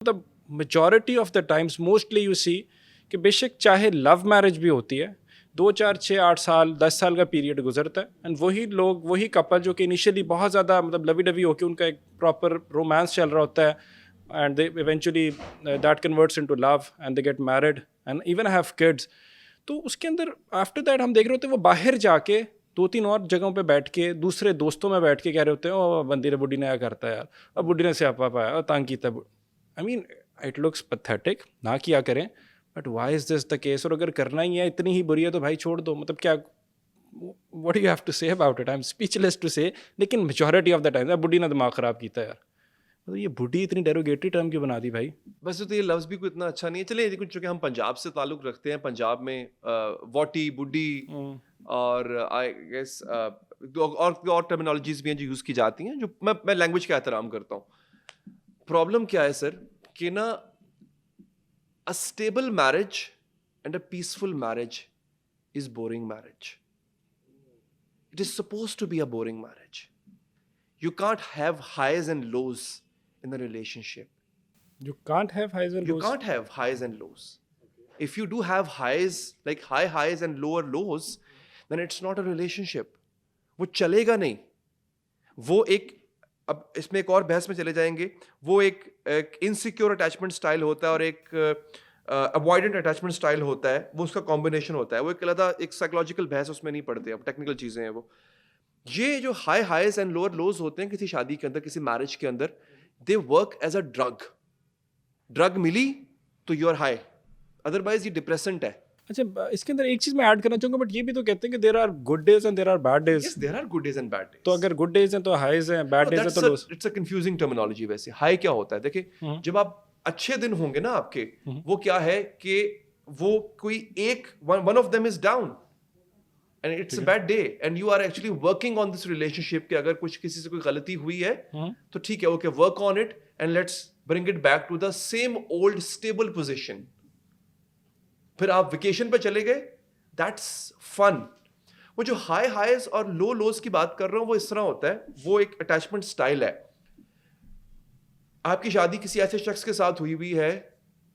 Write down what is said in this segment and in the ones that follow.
The majority of the times mostly you see कि बेशक चाहे लव मैरिज भी होती है 2 4 6 8 साल 10 साल का पीरियड गुजरता है एंड वही लोग वही कपल जो कि इनिशियली बहुत ज़्यादा मतलब लवी डवी होकर उनका एक प्रॉपर रोमांस चल रहा होता है and they eventually that converts into love and they get married and even have kids. तो उसके अंदर आफ्टर दैट हम देख रहे होते हैं वो बाहर जाके 2 3 और जगहों पे बैठ के दूसरे दोस्तों में बैठ के कह रहे होते हैं ओ बंदी ने बुढ़ी ने क्या करता है यार, अब बुढ़ी ने स्यापा पाया और तंग किया। I mean it looks pathetic, ना किया करें, but why is this the case? और अगर करना ही है इतनी ही बुरी है तो भाई छोड़ दो। मतलब क्या what do you have to say about it? I am speechless to say. लेकिन मेजॉरिटी ऑफ द टाइम बुढ़ी ने दिमाग ख़राब किया यार। मतलब ये बुढ़ी इतनी डेरोगेटरी टर्म क्यों बना दी भाई? वैसे तो ये लफ्ज़ भी कोई इतना अच्छा नहीं है। चलिए देखो, चूंकि हम पंजाब से ताल्लुक़ रखते हैं, पंजाब में वोटी बुढ़ी और आई गेस और टर्मिनोलॉजीज़ भी हैं जो यूज़ की जाती हैं, जो मैं लैंग्वेज का एहतराम करता हूँ। प्रॉब्लम क्या है सर कि ना, a stable marriage and a peaceful marriage is boring marriage. It is supposed to be a boring marriage. You can't have highs and lows in a relationship. You can't have highs and You lows. can't have highs and lows. If you do have highs, like high highs and lower lows, then it's not a relationship. वो चलेगा नहीं। वो एक, अब इसमें एक और बहस में चले जाएंगे, वो एक इनसिक्योर अटैचमेंट स्टाइल होता है और एक अवॉइडेंट अटैचमेंट स्टाइल होता है। वो उसका कॉम्बिनेशन होता है। वो एक अलग एक साइकोलॉजिकल बहस उसमें नहीं पड़ते, अब टेक्निकल चीज़ें हैं वो। ये जो high highs and lower lows होते हैं किसी शादी के अंदर, किसी मैरिज के अंदर, they work as a drug. Drug मिली तो यू आर हाई, अदरवाइज ये डिप्रेसेंट है। अच्छा, इसके अंदर एक चीज़ मैं ऐड करना चाहूँगा, बट ये भी तो कहते हैं कि there are good days and there are bad days. Yes, there are good days and bad days. तो अगर गुड डेज हैं तो हाइज हैं, बैड डेज हैं तो lows. It's a confusing terminology. वैसे हाई क्या होता है? देखिए, जब आप अच्छे दिन होंगे ना आपके, वो क्या है कि वो कोई एक one of them is down and it's a bad day and you are actually working on this relationship कि अगर कुछ किसी से कोई गलती हुई है तो ठीक है, okay, work on it and let's bring it back to the same old stable position. फिर आप वेकेशन पे चले गए, दैट्स फन। वो जो हाई हाइज और लो लोज की बात कर रहा हूं, वो इस तरह होता है, वो एक अटैचमेंट स्टाइल है। आपकी शादी किसी ऐसे शख्स के साथ हुई हुई है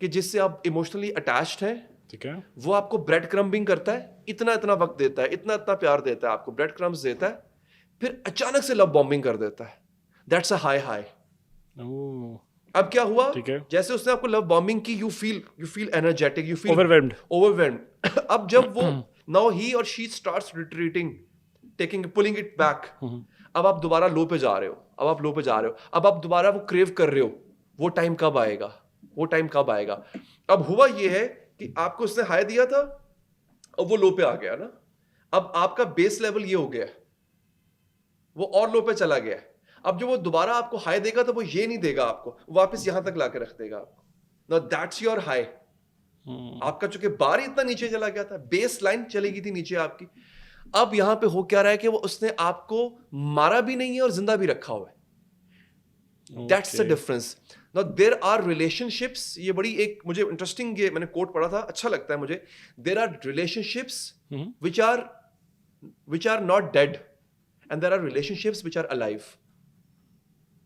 कि जिससे आप इमोशनली अटैच्ड हैं, ठीक है। वो आपको ब्रेड क्रम्बिंग करता है, इतना इतना वक्त देता है, इतना इतना प्यार देता है, आपको ब्रेड क्रम्स देता है, फिर अचानक से लव बॉम्बिंग कर देता है। That's a high high. अब क्या हुआ? ठीक है। जैसे उसने आपको लव बॉम्बिंग की, you feel energetic, you feel overwhelmed. अब जब वो नाउ ही और she starts retreating, pulling it back. अब आप दोबारा लो पे जा रहे हो, अब आप दोबारा वो क्रेव कर रहे हो। वो टाइम कब आएगा? अब हुआ ये है कि आपको उसने हाई दिया था, अब वो लो पे आ गया ना। अब आपका बेस लेवल ये हो गया, वो और लो पे चला गया। अब जो वो दोबारा आपको हाई देगा तो वो ये नहीं देगा आपको, वापस यहां तक लाके रख देगा आपको। Now that's your high. आपका चूंकि बार ही इतना नीचे चला गया था, बेस लाइन चली गई थी नीचे आपकी। अब यहां पे हो क्या रहा है कि वो उसने आपको मारा भी नहीं है और जिंदा भी रखा हुआ है। That's the difference. Now there are relationships, ये बड़ी एक मुझे इंटरेस्टिंग, ये मैंने कोट पढ़ा था, अच्छा लगता है मुझे। There are relationships which are not dead and there are relationships which are alive.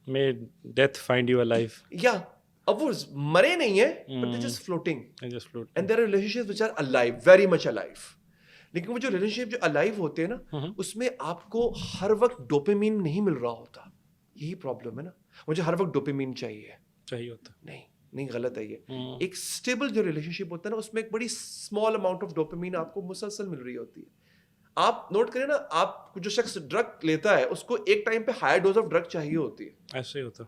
May death find you alive. Yeah, अब वो मरे नहीं है, but they're just floating. I just float. And there are relationships which are alive, very much alive. लेकिन वो जो relationship जो alive होते हैं ना, उसमें आपको हर वक्त डोपामिन नहीं मिल रहा होता। यही प्रॉब्लम है ना, मुझे हर वक्त डोपामिन चाहिए होता नहीं, गलत है ये। एक स्टेबल जो रिलेशनशिप होता है ना, उसमें एक बड़ी स्मॉल अमाउंट ऑफ डोपामिन आपको मुसलसल मिल रही होती है। आप नोट करें ना, आप जो शख्स ड्रग लेता है उसको एक टाइम पे हाई डोज ऑफ ड्रग चाहिए होती है, ऐसे ही होता,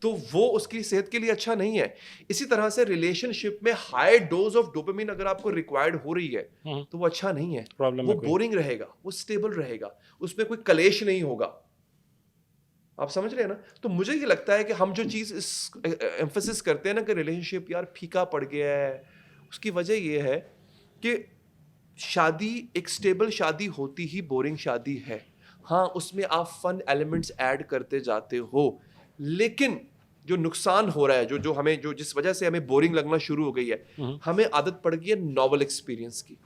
तो वो उसकी सेहत के लिए अच्छा नहीं है। इसी तरह से रिलेशनशिप में हाई डोज ऑफ डोपामिन अगर आपको रिक्वायर्ड हो रही है तो वो अच्छा नहीं है। प्रॉब्लम वो बोरिंग रहेगा, वो स्टेबल रहेगा, उसमें कोई कलेश नहीं होगा। आप समझ रहे हैं ना? तो मुझे ये लगता है कि हम जो चीज़ एम्फेसिस करते हैं ना कि रिलेशनशिप यार फीका पड़ गया है, उसकी वजह ये है कि शादी, एक स्टेबल शादी होती ही बोरिंग शादी है। हाँ, उसमें आप फन एलिमेंट्स ऐड करते जाते हो, लेकिन जो नुकसान हो रहा है, जो हमें, जो जिस वजह से हमें बोरिंग लगना शुरू हो गई है, हमें आदत पड़ गई है नॉवल एक्सपीरियंस की।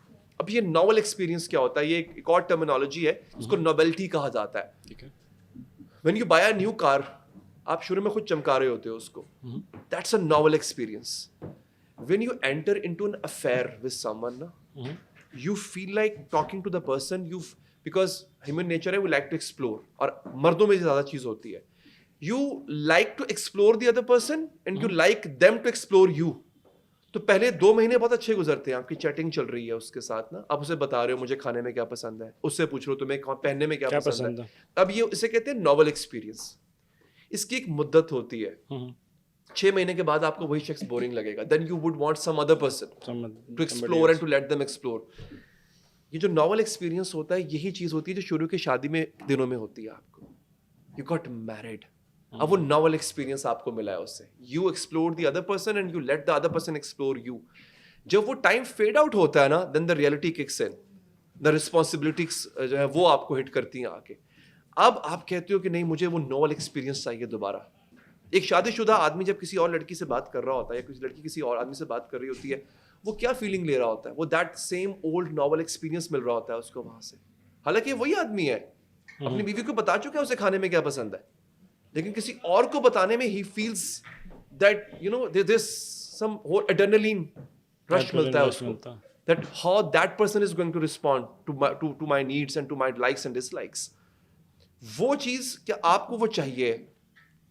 अब ये नॉवल एक्सपीरियंस क्या होता है? ये एक और टर्मिनोलॉजी है, उसको नॉवेल्टी कहा जाता है। ठीक है। When you buy a new car, आप शुरू में खुद चमका रहे होते हो उसको. That's a novel experience. When you enter into an affair with someone, na, you feel like talking to the person. Because human nature है, we like to explore. और मर्दों में ज़्यादा चीज़ होती है. You like to explore the other person and you like them to explore you. तो पहले 2 महीने बहुत अच्छे गुजरते हैं, आपकी चैटिंग चल रही है उसके साथ ना, आप उसे बता रहे हो मुझे खाने में क्या पसंद है, उससे पूछ रहे हो तुम्हें पहनने में क्या पसंद है. अब ये इसे कहते हैं नॉवल एक्सपीरियंस. इसकी एक मुद्दत होती है. 6 महीने के बाद आपको वही शख्स बोरिंग लगेगा. Then you would want some other person to explore and to let them explore. ये जो नॉवल एक्सपीरियंस होता है, यही चीज होती है जो शुरू के शादी में दिनों में होती है. आपको यू गॉट मैरिड, अब वो नॉवल एक्सपीरियंस आपको मिला है उससे. You explore the other person and you let the other person explore you. जब वो टाइम फेड आउट होता है ना, then the reality kicks in. The responsibilities जो है वो आपको हिट करती हैं आके. अब आप कहते हो कि नहीं, मुझे वो नॉवल एक्सपीरियंस चाहिए दोबारा. एक शादीशुदा आदमी जब किसी और लड़की से बात कर रहा होता है, या किसी लड़की किसी और आदमी से बात कर रही होती है, वो क्या फीलिंग ले रहा होता है? वो that same old novel experience मिल रहा होता है उसको वहां से. हालांकि वही आदमी है, अपनी बीवी को बता चुका है उसे खाने में क्या पसंद है, लेकिन किसी और को बताने में ही feels that you know there is some adrenaline rush मिलता है उसको, that how that person is going to respond to my needs and to my likes and dislikes. वो चीज क्या आपको वो चाहिए.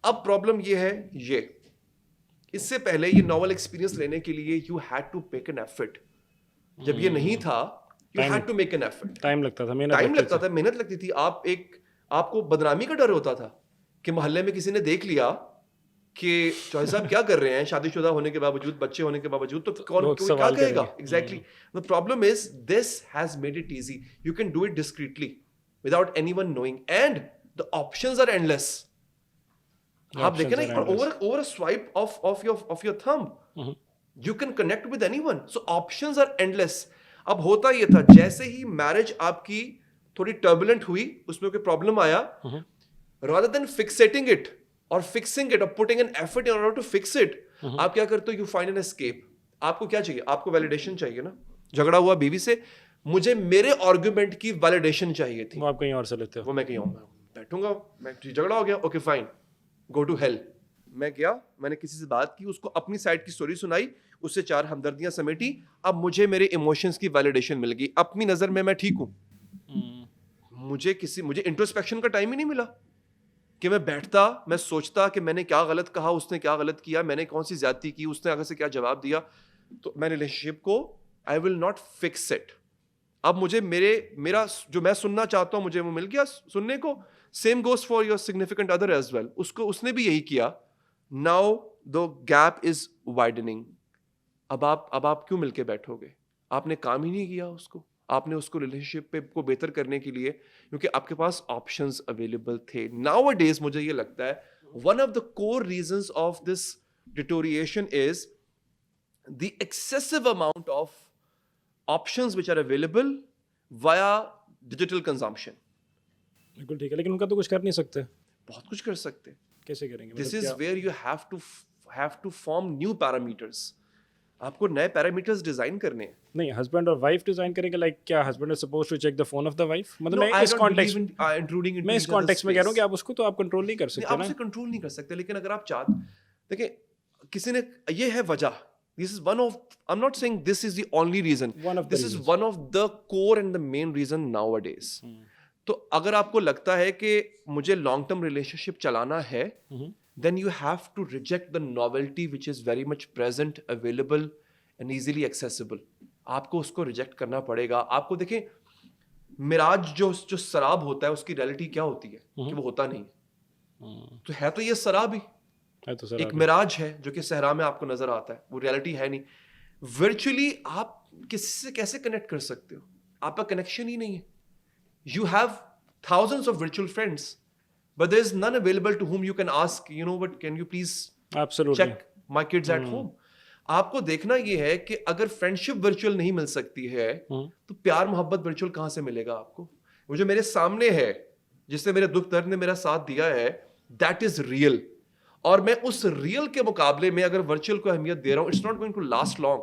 अब प्रॉब्लम ये है, ये इससे पहले ये नॉवल एक्सपीरियंस लेने के लिए you had to make an effort. जब ये नहीं था, you had to make an effort. Time लगता था, मेहनत लगती थी. आपको बदनामी का डर होता था कि मोहल्ले में किसी ने देख लिया कि चौधरी साहब क्या कर रहे हैं शादीशुदा होने के बावजूद, बच्चे होने के बावजूद, तो कौन क्या कहेगा. Exactly. The problem is this has made it easy. You can do it discreetly without anyone knowing and the options are endless. आप देखें ना, over swipe of your thumb you can connect with anyone. So options are endless. अब होता ये था, जैसे ही marriage आपकी थोड़ी टर्बुलेंट हुई, उसमें कोई प्रॉब्लम आया, rather than fixating it or fixing it or putting an effort in order to fix it, आप क्या करते हो? you find an escape. आपको क्या चाहिए? आपको वैलिडेशन चाहिए ना. झगड़ा हुआ बीवी से, मुझे मेरे आर्गुमेंट की वैलिडेशन चाहिए थी. वो आप कहीं और से लेते हो. वो मैं कहीं और बैठूंगा, मैं झगड़ा हो गया, okay fine, go to hell. मैं गया, मैंने किसी से बात की, उसको अपनी साइड की स्टोरी सुनाई, उससे 4 हमदर्दियां समेटी. अब मुझे मेरे इमोशंस की वैलिडेशन मिल गई. अपनी नजर में मैं ठीक हूं. मुझे इंट्रोस्पेक्शन का टाइम ही नहीं मिला कि मैं बैठता, मैं सोचता कि मैंने क्या गलत कहा, उसने क्या गलत किया, मैंने कौन सी ज्यादती की, उसने आगे से क्या जवाब दिया. तो मैं रिलेशनशिप को I will not fix it. अब मुझे मेरा जो मैं सुनना चाहता हूं, मुझे वो मिल गया सुनने को. Same goes for your significant other as well. उसने भी यही किया. Now the gap is widening. अब आप क्यों मिलके बैठोगे? आपने काम ही नहीं किया उसको. आपने उसको रिलेशनशिप को बेहतर करने के लिए, क्योंकि आपके पास ऑप्शंस अवेलेबल थे. नाउअडेज मुझे ये लगता है one of the core reasons of this deterioration is the excessive amount of options which are available via digital consumption. बिल्कुल ठीक है, लेकिन उनका तो कुछ कर नहीं सकते. बहुत कुछ कर सकते. कैसे करेंगे? This is where you have to form new parameters. आपको नए पैरामीटर्स डिजाइन करने हैं. नहीं, हस्बैंड और वाइफ डिजाइन करेंगे. लाइक क्या husband is supposed to check the phone of the wife? मतलब मैं इस कॉन्टेक्स्ट में कह रहा हूं कि आप उसको तो आप कंट्रोल नहीं कर सकते ना. आप उसे कंट्रोल नहीं कर सकते, लेकिन अगर आप चाहते, देखिए किसी ने, ये है वजह. This is one of, I am not saying this is the only reason, this is one of the core and the main reason nowadays. तो अगर आपको लगता है कि मुझे लॉन्ग टर्म रिलेशनशिप चलाना है, then you have to reject the novelty which is very much present, available and easily accessible. आपको उसको रिजेक्ट करना पड़ेगा. आपको देखें, मिराज जो शराब होता है, उसकी रियलिटी क्या होती है कि वो होता नहीं. तो है तो ये शराब ही, एक मिराज है जो कि सहरा में आपको नजर आता है, वो रियलिटी है नहीं. वर्चुअली आप किसी से कैसे कनेक्ट कर सकते हो? आपका कनेक्शन ही नहीं है. You have thousands of virtual friends, but there is none available to whom you can ask, you know what, can you please check my kids at home. आपको देखना ये है कि अगर फ्रेंडशिप वर्चुअल नहीं मिल सकती है, तो प्यार मोहब्बत वर्चुअल कहां से मिलेगा आपको? वो जो मेरे सामने है, जिसने मेरे दुख दर्द ने मेरा साथ दिया है, दैट इज रियल. और मैं उस रियल के मुकाबले में अगर वर्चुअल को अहमियत दे रहा हूं, it's not going to last long.